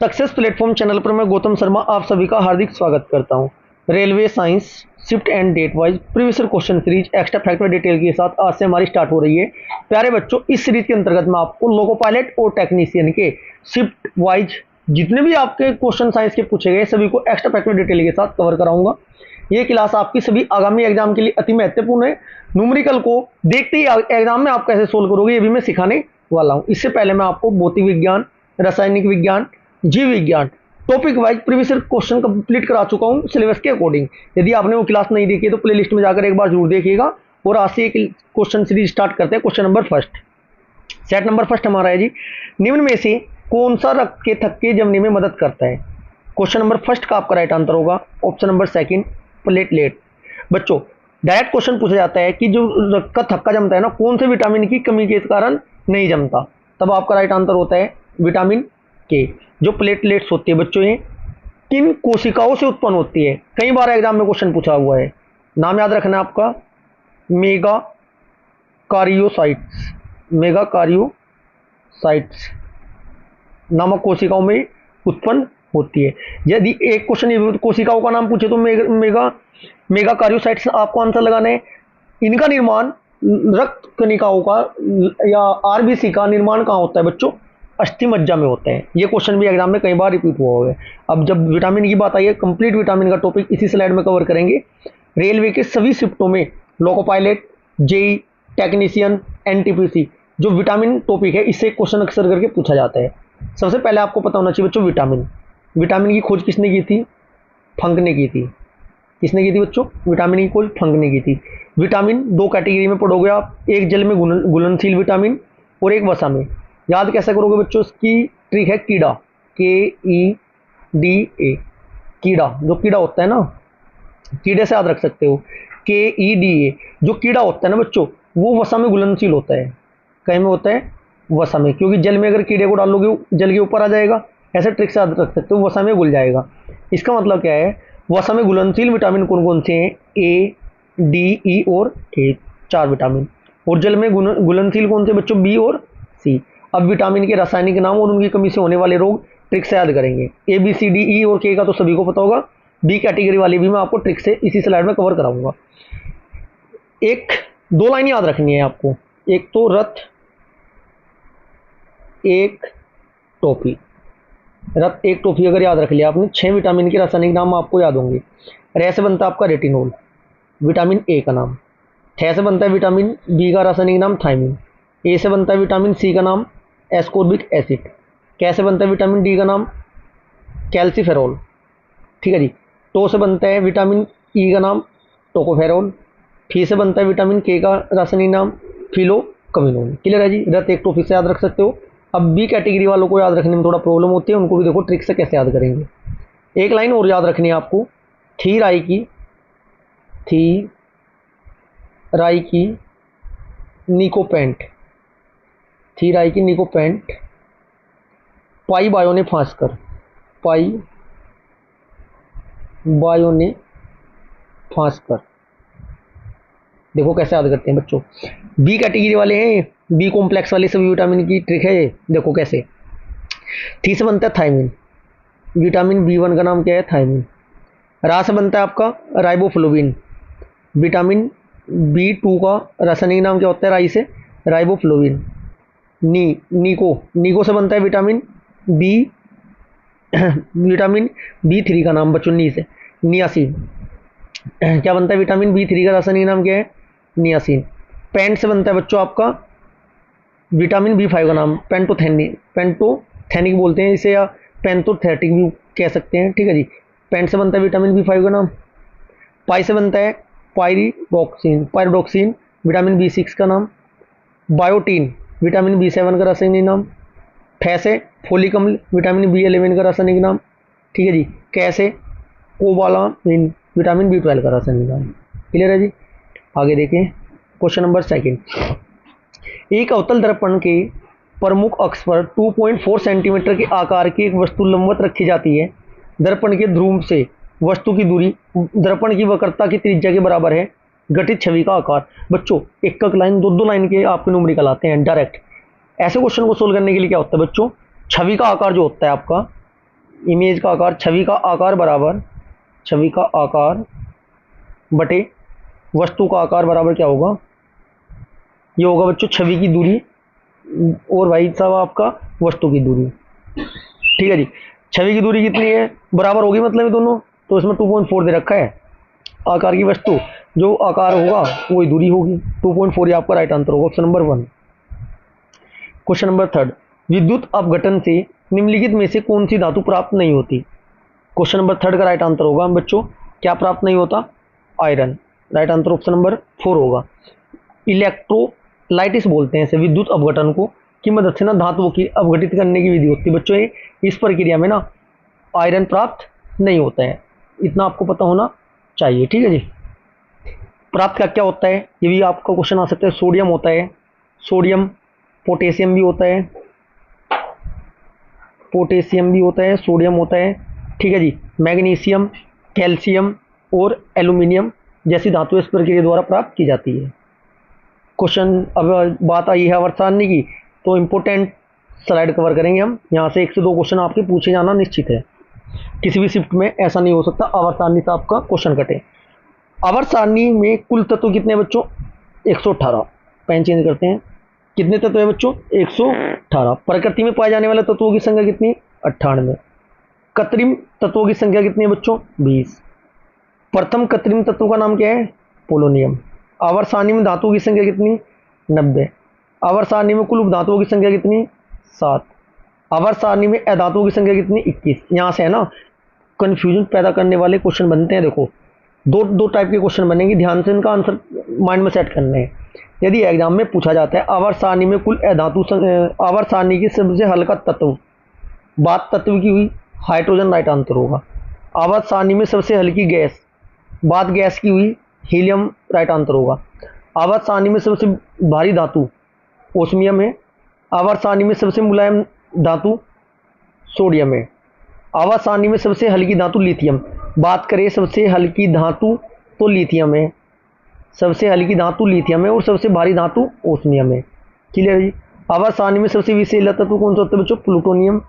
Success platform channel पर मैं गौतम शर्मा आप सभी का हार्दिक स्वागत करता हूं। Railway science shift and date wise previous question series extra fact detail के साथ आज से हमारी स्टार्ट हो रही है। प्यारे बच्चों, इस सीरीज के अंतर्गत मैं आपको लोको पायलट और टेक्नीशियन के शिफ्ट वाइज जितने भी आपके क्वेश्चन साइंस के पूछे गए सभी को एक्स्ट्रा फैक्ट डिटेल के साथ कवर कराऊंगा। ये क्लास आपकी सभी आगामी एग्जाम के लिए अति महत्वपूर्ण है। न्यूमेरिकल को देखते ही एग्जाम में आप कैसे सोल्व करोगे ये भी मैं सिखाने वाला हूँ। इससे पहले मैं आपको भौतिक विज्ञान, रासायनिक विज्ञान, जीव विज्ञान topic wise previous question complete करा चुका हूं सिलेबस के अकॉर्डिंग। यदि आपने वो क्लास नहीं देखी है तो प्लेलिस्ट में जाकर एक बार जरूर देखिएगा। और आज से एक क्वेश्चन सीरीज स्टार्ट करते हैं। Question number first, set number first हमारा है जी, निम्न में से कौन सा रक्त के थक्के जमने में मदद करता है। क्वेश्चन नंबर फर्स्ट का आपका राइट आंसर होगा ऑप्शन नंबर सेकंड, प्लेटलेट। बच्चों, डायरेक्ट क्वेश्चन पूछा जाता है कि जो रक्त का थक्का जमता है ना, कौन से विटामिन की कमी के कारण नहीं जमता, तब आपका राइट आंसर होता है विटामिन के। जो प्लेटलेट्स होती है बच्चों, ये किन कोशिकाओं से उत्पन्न होती है, कई बार एग्जाम में क्वेश्चन पूछा हुआ है। नाम याद रखना है आपका, मेगा कार्योसाइट्स, मेगा कार्योसाइट्स नामक कोशिकाओं में उत्पन्न होती है। यदि एक क्वेश्चन कोशिकाओं का नाम पूछे तो मेगा कार्योसाइट्स आपको आंसर लगाना है। इनका निर्माण रक्त कणिकाओं का या आरबीसी का निर्माण कहाँ होता है बच्चों, अस्थि मज्जा में होते हैं। ये क्वेश्चन भी एग्जाम में कई बार रिपीट हुआ है। अब जब विटामिन की बात आई है, कंप्लीट विटामिन का टॉपिक इसी स्लाइड में कवर करेंगे। रेलवे के सभी शिफ्टों में loco pilot, JE, technician, NTPC जो विटामिन टॉपिक है इससे क्वेश्चन अक्सर करके पूछा जाता है। सबसे पहले आपको पता होना चाहिए बच्चों, विटामिन की खोज किसने की थी, फंक ने की थी। किसने की थी बच्चों, विटामिन की खोज फंक ने की थी। विटामिन दो कैटेगरी में पढ़ोगे आप, एक जल में घुलनशील विटामिन और एक वसा में। याद कैसे करोगे बच्चों, इसकी ट्रिक है कीड़ा, KEDA, कीड़ा। जो कीड़ा होता है ना, कीड़े से याद रख सकते हो, KEDA। जो कीड़ा होता है ना बच्चों, वो वसा में घुलनशील होता है। कहीं में होता है वसा में, क्योंकि जल में अगर कीड़े को डालोगे जल के ऊपर आ जाएगा। ऐसे ट्रिक से याद रख सकते हो, वसा में घुल जाएगा। इसका मतलब क्या है, वसा में घुलनशील विटामिन कौन कौन से हैं, A, D, E और K, 4 विटामिन। और जल में घुलनशील कौन से बच्चों, B और C। अब विटामिन के रासायनिक नाम और उनकी कमी से होने वाले रोग ट्रिक से याद करेंगे। ABCDE और K का तो सभी को पता होगा, बी कैटेगरी वाली भी मैं आपको ट्रिक से इसी स्लाइड में कवर कराऊंगा। एक दो लाइन याद रखनी है आपको, एक तो रथ, एक टोपी। रथ एक टोपी अगर याद रख लिया आपने, 6 विटामिन के रासायनिक नाम आपको याद होंगे। रे से बनता है आपका रेटिनोल, विटामिन ए का नाम। थे से बनता है विटामिन बी का रासायनिक नाम थायमिन। ए से बनता है विटामिन सी का नाम एस्कोर्बिक एसिड। कै से बनता है विटामिन डी का नाम कैल्सीफेरॉल। ठीक है जी। टो से बनता है विटामिन ई का नाम टोकोफेरॉल। फी से बनता है विटामिन के का रासायनिक नाम फिलोकमिनोल। क्लियर है जी। रथ एक टॉपिक से याद रख सकते हो। अब बी कैटेगरी वालों को याद रखने में थोड़ा प्रॉब्लम होती है, उनको भी देखो ट्रिक से कैसे याद करेंगे। एक लाइन और याद रखनी है आपको, थी राई की निकोपेंट, थी राई की निकोपेंट, पाई बायो ने फांस कर, पाई बायो ने फांस कर। देखो कैसे याद करते हैं बच्चों। बी कैटेगरी वाले हैं, बी कॉम्प्लेक्स वाले सभी विटामिन की ट्रिक है। देखो कैसे, थी से बनता है थायमिन, विटामिन B1 का नाम क्या है, थायमिन। रा से बनता है आपका राइबोफ्लोविन, विटामिन B2 का रासायनिक नाम क्या होता है, राई से राइबोफ्लोविन। नीको से बनता है विटामिन B3 का नाम बच्चों, नी से नियासिन। क्या बनता है विटामिन B3 का रासायनिक नाम क्या है, नियासिन। पेंट से बनता है बच्चों आपका विटामिन B5 का नाम पेंटोथेनिक बोलते हैं इसे, या पेंटोथेटिक भी कह सकते हैं। ठीक है जी। पेंट से बनता है विटामिन B5 का नाम। पाई से बनता है पायरोडॉक्सिन विटामिन B6 का नाम। बायोटीन विटामिन B7 का रासायनिक नाम। फै से फोलिक अम्ल विटामिन B11 का रासायनिक नाम। ठीक है जी। कैसे कोबालामिन विटामिन B12 का रासायनिक नाम। क्लियर है जी। आगे देखें क्वेश्चन नंबर सेकंड, एक अवतल दर्पण के प्रमुख अक्ष पर 2.4 सेंटीमीटर के आकार की एक वस्तु लंबवत रखी जाती है। दर्पण के ध्रुव से वस्तु की दूरी दर्पण की वक्रता की त्रिज्या के बराबर है। गठित छवि का आकार। बच्चों, एक लाइन दो लाइन के आपके न्यूमेरिकल आते हैं डायरेक्ट। ऐसे क्वेश्चन को सोल्व करने के लिए क्या होता है बच्चों, छवि का आकार जो होता है आपका, इमेज का आकार, छवि का आकार बराबर, छवि का आकार बटे वस्तु का आकार बराबर क्या होगा, ये होगा बच्चों छवि की दूरी और भाई साहब आपका वस्तु की दूरी। ठीक है जी, छवि की दूरी कितनी है, बराबर होगी मतलब ये दोनों, तो इसमें 2.4 दे रखा है। आकार की वस्तु जो आकार होगा वही दूरी होगी, 2.4 ये आपका राइट आंसर होगा, ऑप्शन नंबर 1। क्वेश्चन नंबर 3, विद्युत अपघटन से निम्नलिखित में से कौन सी धातु प्राप्त नहीं होती। क्वेश्चन नंबर 3 का राइट आंसर होगा बच्चों क्या प्राप्त नहीं होता, iron. Right answer option number 4 होगा। इलेक्ट्रोलाइटिस बोलते हैं इसे विद्युत अपघटन को, की मदद से ना धातुओं की अपघटित करने की विधि होती है बच्चों। ये इस प्रक्रिया में ना आयरन प्राप्त नहीं होता है, इतना आपको पता होना चाहिए। ठीक है जी, प्राप्त क्या क्या होता है ये भी आपका क्वेश्चन आ सकता है। सोडियम होता है, सोडियम, पोटेशियम भी होता है, पोटेशियम भी होता है, सोडियम होता है। ठीक है जी, मैग्नीशियम, कैल्शियम और एल्यूमिनियम जैसी धातु इस प्रक्रिया द्वारा प्राप्त की जाती है। क्वेश्चन अब बात आई है आवर्त सारणी की, तो इम्पोर्टेंट स्लाइड कवर करेंगे हम। यहाँ से 1 से 2 क्वेश्चन आपके पूछे जाना निश्चित है, किसी भी शिफ्ट में ऐसा नहीं हो सकता आवर्त सारणी से आपका क्वेश्चन कटे। आवर्त सारणी में कुल तत्व कितने बच्चों, 118। पेन चेंज करते हैं, कितने तत्व है बच्चों, 118। प्रकृति में पाए जाने वाले तत्वों की संख्या कितनी, 98। कृत्रिम तत्वों की संख्या कितनी है बच्चों, 20। प्रथम कृत्रिम तत्व का नाम क्या है, पोलोनियम। आवर्त सारणी में धातुओं की संख्या कितनी, 90। आवर्त सारणी में कुल उपधातुओं की संख्या कितनी, 7। आवर्त सारणी में अधातुओं की संख्या कितनी, 21। यहाँ से है ना कंफ्यूजन पैदा करने वाले क्वेश्चन बनते हैं। देखो दो टाइप के क्वेश्चन बनेंगे, ध्यान से इनका आंसर माइंड में सेट करना है। यदि एग्जाम में पूछा जाता है आवर्त सारणी में कुल अधातु, आवर्त सारणी की सबसे हल्का तत्व, बात तत्व की हुई हाइड्रोजन, राइट आंसर होगा। आवर्त सारणी में सबसे हल्की गैस, बात गैस की हुई हीलियम, राइट आंसर होगा। आवर्त सारणी में सबसे भारी धातु ओस्मियम है। आवर्त सारणी में सबसे मुलायम धातु सोडियम है। आवर्त सारणी में सबसे हल्की धातु लिथियम। बात करें सबसे हल्की धातु तो लिथियम है, सबसे हल्की धातु लिथियम है और सबसे भारी धातु ओस्मियम है। क्लियर जी। आवर्त सारणी में सबसे विषैला तत्व कौन सा होता है बच्चों, प्लूटोनियम।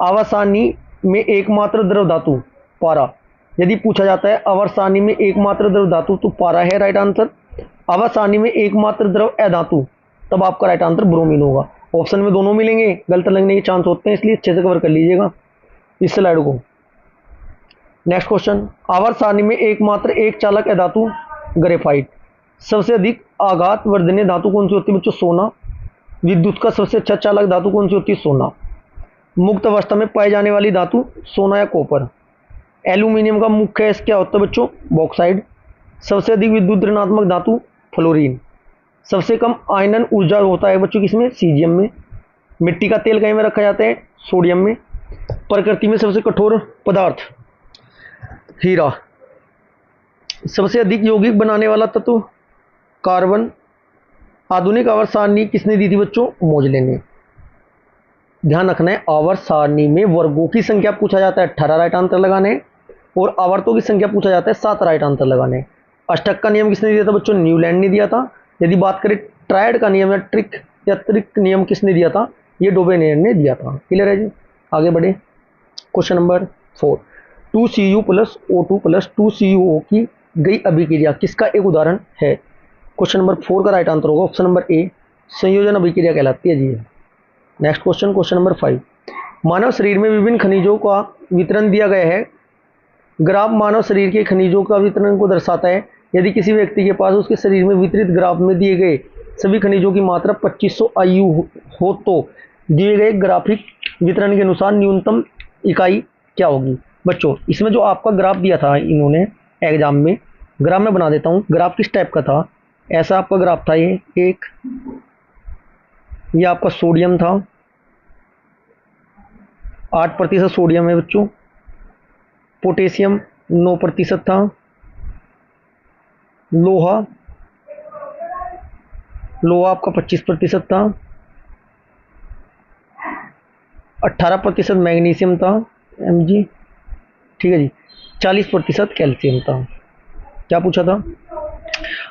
आवर्त सारणी में एकमात्र द्रव धातु पारा। यदि पूछा जाता है आवर्त सारणी में एकमात्र द्रव धातु तो पारा है, राइट आंसर। आवर्त सारणी में एकमात्र द्रव अधातु, तब आपका राइट आंसर ब्रोमीन होगा। ऑप्शन में दोनों मिलेंगे, गलत लगने के चांस होते हैं, इसलिए अच्छे से कवर कर लीजिएगा इस स्लाइड को। नेक्स्ट क्वेश्चन, आवर्त सारणी में एकमात्र एक चालक अधातु ग्रेफाइट। सबसे अधिक आघात वर्धनीय धातु कौन सी होती है बच्चों, सोना। विद्युत का सबसे अच्छा चालक धातु कौन सी होती है, सोना। मुक्त अवस्था में पाई जाने वाली धातु सोना या कॉपर। एल्यूमिनियम का मुख्य अयस्क क्या होता है बच्चों, बॉक्साइड। सबसे अधिक विद्युत ऋणात्मक धातु फ्लोरीन। सबसे कम आयनन ऊर्जा होता है बच्चों किसमें, सीजियम में। मिट्टी का तेल कहीं में रखा जाता है, सोडियम में। प्रकृति में सबसे कठोर पदार्थ हीरा। सबसे अधिक यौगिक बनाने वाला तत्व कार्बन। आधुनिक आवर्त सारणी किसने दी थी बच्चों, मोजले ने। ध्यान रखना है आवर्त सारणी में वर्गों की संख्या पूछा जाता है 18, राइट आंसर लगाने हैं, और आवर्तों की संख्या पूछा जाता है 7, राइट आंसर लगाने हैं। अष्टक का नियम किसने दिया था बच्चों, न्यूलैंड ने दिया था। यदि बात करें ट्रायड का नियम या ट्रिक नियम किसने दिया था, ये डोबेनियर ने दिया था। क्लियर है जी, आगे बढ़े। Question number 4, 2Cu plus O2 plus 2CuO की गई अभिक्रिया किसका एक उदाहरण है। क्वेश्चन नंबर 4 का राइट आंसर होगा ऑप्शन नंबर ए, संयोजन अभिक्रिया कहलाती है जी। नेक्स्ट क्वेश्चन, क्वेश्चन नंबर 5, मानव शरीर में विभिन्न खनिजों का वितरण दिया गया है। ग्राफ मानव शरीर के खनिजों का वितरण को दर्शाता है। यदि किसी व्यक्ति के पास उसके शरीर में वितरित ग्राफ में दिए गए सभी खनिजों की मात्रा 2500 IU हो तो दिए गए ग्राफिक वितरण के अनुसार न्यूनतम इकाई क्या होगी। बच्चों इसमें जो आपका ग्राफ दिया था इन्होंने एग्जाम में, ग्राफ में बना देता हूँ। ग्राफ किस टाइप का था, ऐसा आपका ग्राफ था ये एक, ये आपका सोडियम था, 8% सोडियम है बच्चों। पोटेशियम 9% था। लोहा आपका 25% था। 18% मैग्नीशियम था Mg, ठीक है जी। 40% कैल्शियम था। क्या पूछा था,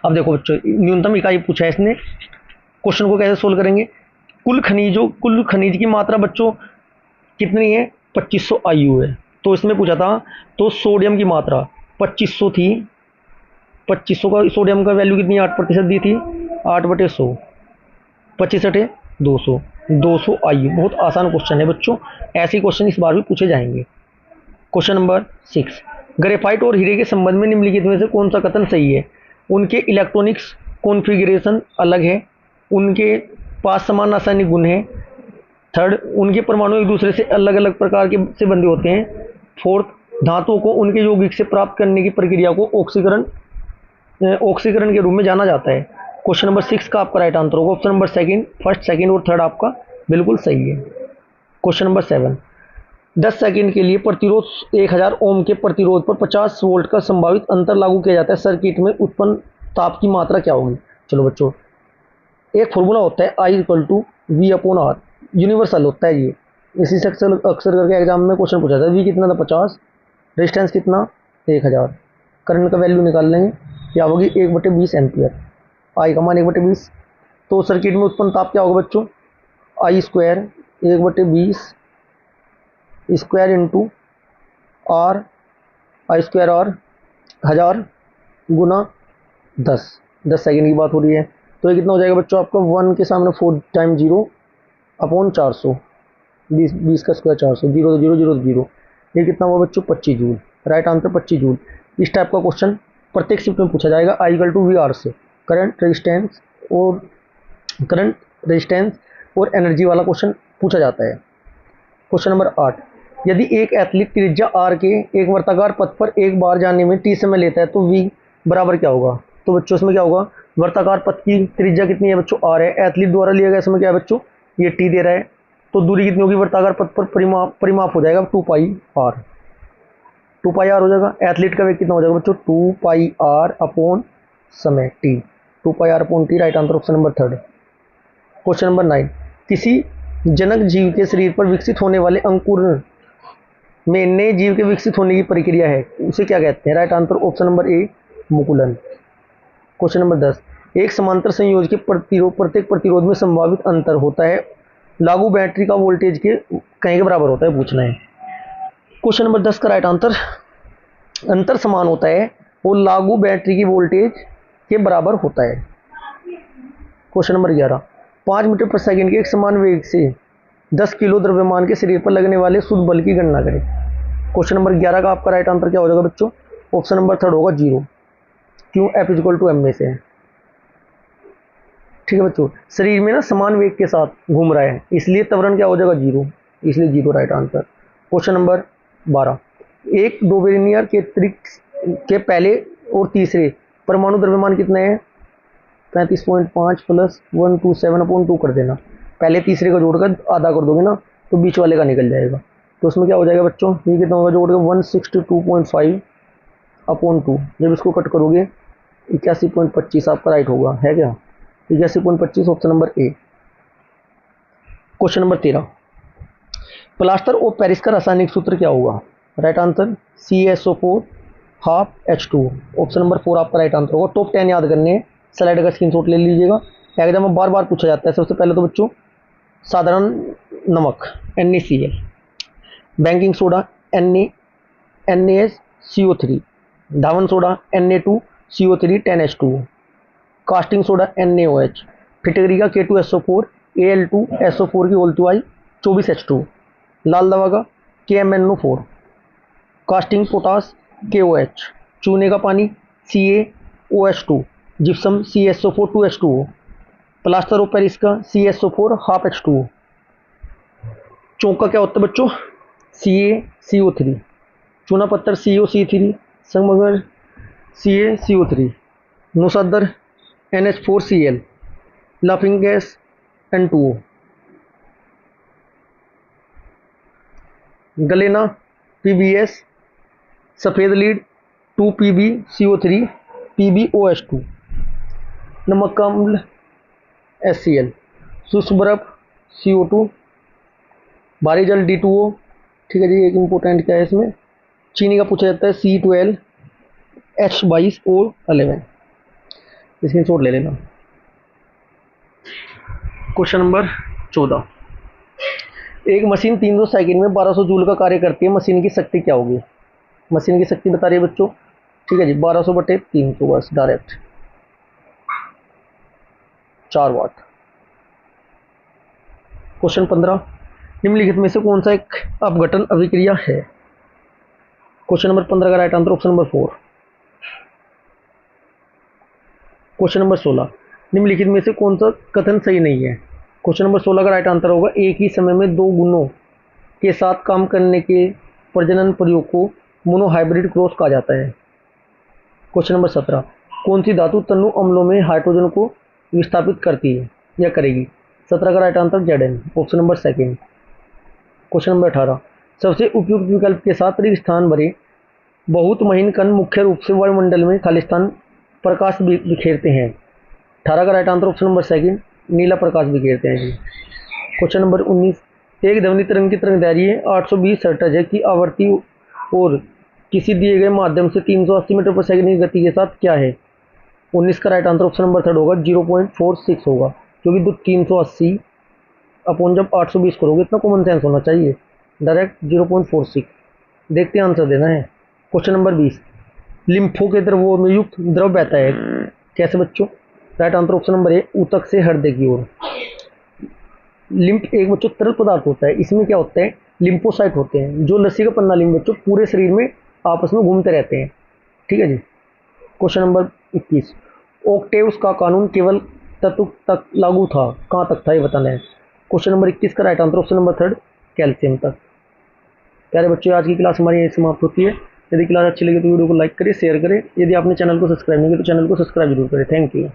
अब देखो बच्चों न्यूनतम इकाई पूछा है इसने। क्वेश्चन को कैसे सोल्व करेंगे, कुल खनिज की मात्रा बच्चों कितनी है, 2500 IU है। तो इसमें पूछा था, तो सोडियम की मात्रा 2500 थी, 2500 का सोडियम का वैल्यू कितनी 8% दी थी, 8/100, 25 200, 200 IU। बहुत आसान क्वेश्चन है बच्चों, ऐसे क्वेश्चन इस बार भी पूछे जाएंगे। क्वेश्चन नंबर 6, ग्रेफाइट और हीरे के संबंध में निम्नलिखित में से कौन सा कथन सही है? उनके इलेक्ट्रॉनिक्स कॉन्फ़िगरेशन अलग है, उनके पास समान रासायनिक गुण हैं, थर्ड उनके परमाणु एक दूसरे से अलग अलग प्रकार के से बंधे होते हैं, फोर्थ धातुओं को उनके यौगिक से प्राप्त करने की प्रक्रिया को ऑक्सीकरण के रूप में जाना जाता है। क्वेश्चन नंबर 6 का आपका राइट आंसर होगा option number second, first second और थर्ड आपका बिल्कुल सही है। क्वेश्चन नंबर 7, 10 सेकंड के लिए प्रतिरोध 1000 ओम के प्रतिरोध पर 50 वोल्ट का संभावित अंतर लागू किया जाता है, सर्किट में उत्पन्न ताप की मात्रा क्या होगी? चलो बच्चों, एक फॉर्मूला होता है I = V/R, यूनिवर्सल होता है ये, इसी से अक्सर करके एग्जाम में क्वेश्चन पूछा था। V कितना था 50, रेजिस्टेंस कितना 1000, करंट का वैल्यू निकाल लेंगे, क्या होगी 1/20 एम्पियर, I का मान 1/20। तो सर्किट में उत्पन्न ताप क्या होगा बच्चों, I square 1/20 square into R, I square R 1000 Guna 10 second की बात हो रही है। तो ये कितना हो जाएगा बच्चों आपका, 1 के सामने 4 टाइम 0 अपॉन 400, 20 का स्क्वायर 400, 0 0 0 0, ये कितना हुआ बच्चों 25 जूल। Right answer 25 joule. इस टाइप का क्वेश्चन प्रत्येक शिफ्ट में पूछा जाएगा। I = VR से करंट रेजिस्टेंस और एनर्जी वाला क्वेश्चन पूछा जाता है। क्वेश्चन नंबर 8, यदि एक एथलीट त्रिज्या R के एक वर्ताकार पथ पर एक बार जाने में t समय लेता है तो V बराबर क्या होगा? तो बच्चों इसमें क्या होगा, वर्ताकार पथ की त्रिज्या कितनी है बच्चों, R है, एथलीट द्वारा लिया गया समय क्या है बच्चों, ये t दे रहा है, तो दूरी कितनी होगी वर्ताकार पथ पर, परिमाप हो जाएगा 2πr, 2πr हो जाएगा। एथलीट का वेग कितना हो जाएगा बच्चों, 2πr अपॉन समय t, 2πr upon t। Right answer option number third. Question number 9, किसी जनक जीव के शरीर पर विकसित होने वाले अंकुरण में नए जीव के विकसित होने की प्रक्रिया है, उसे क्या कहते हैं? Right answer option number A, मुकुलन। क्वेश्चन नंबर 10, एक समांतर संयोज के प्रत्येक प्रतिरोध में संभावित अंतर होता है, लागू बैटरी का वोल्टेज के कहीं के बराबर होता है, पूछना है। क्वेश्चन नंबर 10 का राइट आंसर, अंतर समान होता है वो लागू बैटरी की वोल्टेज के बराबर होता है। क्वेश्चन नंबर 11, 5 मीटर पर सेकंड के एक समान वेग से 10 किलो द्रव्यमान के शरीर पर लगने वाले शुद्ध बल की गणना करें। क्वेश्चन नंबर 11 का आपका राइट आंसर क्या हो जाएगा बच्चों, ऑप्शन नंबर थर्ड होगा 0, क्यों F = ma से है। ठीक है बच्चों, शरीर में ना समान वेग के साथ घूम रहा है, इसलिए त्वरण क्या हो जाएगा 0, इसलिए 0 राइट आंसर। क्वेश्चन नंबर 12, एक डोबेनियर के के पहले और तीसरे परमाणु द्रव्यमान कितने हैं, 35.5 प्लस 127/2 कर देना, पहले तीसरे का जोड़कर आधा कर दोगे ना तो बीच वाले का निकल जाएगा, तो उसमें क्या हो जाएगा बच्चों, ये कितना होगा जोड़ के 162.5/2, जब इसको कट करोगे 81.25 आपका राइट होगा, है क्या 81.25 option number A. Question number 13, plaster of Paris का रासायनिक सूत्र क्या होगा? Right answer CaSO4 12H2, option number 4 आपका राइट आंसर होगा। टॉप 10 याद करने हैं, स्लाइड का स्क्रीनशॉट ले लीजिएगा, एग्जाम में बार बार पूछा जाता है। सबसे पहले तो बच्चों साधारण नमक NaCl, बेकिंग सोडा NaSCO3, धावन soda Na2CO3 10H2O, caustic soda NaOH, फिटकरी का K2SO4 Al2SO4 की होल 24H2, लाल दवा का KMnO4, कास्टिंग पोटास KOH, चूने का पानी CaOH2, gypsum CaSO4 2H2O, plaster of Paris का CaSO4 12H2O, चौक का क्या होता है बच्चों CaCO3, चूना पत्थर COC3, संगमरमर CaCO3, मुसद्दर NH4Cl, laughing gas N2O, गलेना PbS, सफ़ेद लीड 2PbCO3 PbOH2, नमक का अम्ल HCl, शुष्क बर्फ CO2, भारी जल D2O। ठीक है जी, एक इम्पोर्टेंट क्या है इसमें, चीनी का पूछा जाता है C12H22O11, इसकी शॉट ले लेना। क्वेश्चन नंबर 14, एक मशीन 300 सेकंड में 1200 जूल का कार्य करती है, मशीन की शक्ति क्या होगी? मशीन की शक्ति बता रही है बच्चों, ठीक है जी, 1200 बटे 300 बस डायरेक्ट 4 वाट। क्वेश्चन 15, निम्नलिखित में से कौन सा एक अपघटन अभिक्रिया है? क्वेश्चन नंबर 15 का right answer option number 4। Question number 16, निम्नलिखित में से कौन सा कथन सही नहीं है? क्वेश्चन नंबर 16 का राइट आंसर होगा एक ही समय में दो गुणों के साथ काम करने के प्रजनन प्रयोग को मोनोहाइब्रिड क्रॉस कहा जाता है। क्वेश्चन नंबर 17, कौन सी धातु तनु अम्लों में हाइड्रोजन को विस्थापित करती है या करेगी? 17 का right answer Zn, option number second. Question number 18, सबसे उपयुक्त विकल्प के साथ रिक्त स्थान भरे बहुत महीन कण मुख्य रूप से वायुमंडल में खालिस्तान प्रकाश बिखेरते हैं। 18 का right answer option number second, नीला प्रकाश बिखेरते हैं जी। क्वेश्चन नंबर 19, एक ध्वनि तरंग की तरंगदैर्घ्य 820 हर्ट्ज है की आवृत्ति और किसी दिए गए माध्यम से 380 मीटर पर सेकंड की गति के साथ क्या है? 19 का right answer option number third होगा, 0.46 होगा, क्योंकि 380 अपॉन जब 820 करोगे इतना कॉमन सेंस होना चाहिए, डायरेक्ट 0.46। देखते हैं आंसर देना है। क्वेश्चन नंबर 20, लिम्फो के द्रवों में युक्त द्रव बहता है कैसे बच्चों? राइट आंसर ऑप्शन नंबर ए, ऊतक से हृदय की ओर। लिम्फ एक बच्चों तरल पदार्थ होता है, इसमें क्या होता है, लिम्फोसाइट होते हैं जो लसीका प्रणाली में बच्चों पूरे शरीर में आपस में घूमते रहते हैं, ठीक है जी। क्वेश्चन नंबर 21, ऑक्टेव्स का कानून केवल तत्व तक लागू था, कहाँ तक था ये बताना है। क्वेश्चन नंबर 21 का right answer option number third, calcium तक। प्यारे बच्चों, आज की क्लास हमारी यही समाप्त होती है। यदि क्लास अच्छी लगी तो वीडियो को लाइक करें, शेयर करें। यदि आपने चैनल को सब्सक्राइब नहीं किया तो चैनल को सब्सक्राइब जरूर करें। Thank you.